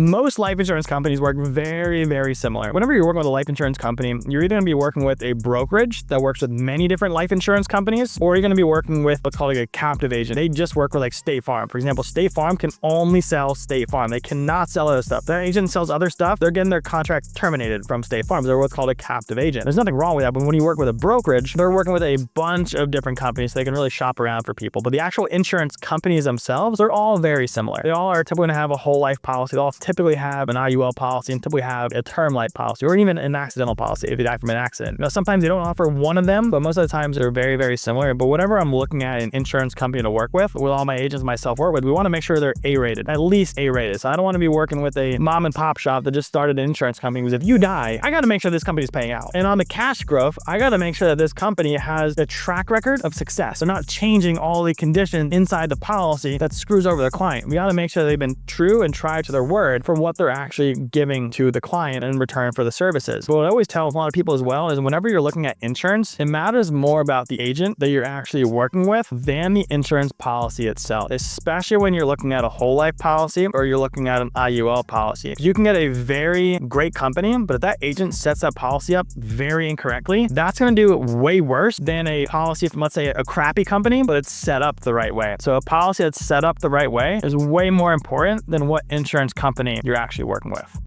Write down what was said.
Most life insurance companies work very, very similar. Whenever you're working with a life insurance company, you're either going to be working with a brokerage that works with many different life insurance companies, or you're going to be working with what's called like a captive agent. They just work with like State Farm. For example, State Farm can only sell State Farm. They cannot sell other stuff. That agent sells other stuff, they're getting their contract terminated from State Farm. They're what's called a captive agent. There's nothing wrong with that, but when you work with a brokerage, they're working with a bunch of different companies, so they can really shop around for people. But the actual insurance companies themselves, they're all very similar. They all are typically going to have a whole life policy. They all typically have an IUL policy and typically have a term life policy, or even an accidental policy if you die from an accident. Now, sometimes they don't offer one of them, but most of the times they're very, very similar. But whenever I'm looking at an insurance company to work with all my agents, myself work with, we want to make sure they're A-rated, at least A-rated. So I don't want to be working with a mom and pop shop that just started an insurance company, because if you die, I got to make sure this company is paying out. And on the cash growth, I got to make sure that this company has a track record of success. They're not changing all the conditions inside the policy that screws over the client. We got to make sure they've been true and tried to their word for what they're actually giving to the client in return for the services. But what I always tell a lot of people as well is whenever you're looking at insurance, it matters more about the agent that you're actually working with than the insurance policy itself, especially when you're looking at a whole life policy or you're looking at an IUL policy. You can get a very great company, but if that agent sets that policy up very incorrectly, that's going to do way worse than a policy from, let's say, a crappy company, but it's set up the right way. So a policy that's set up the right way is way more important than what insurance company you're actually working with.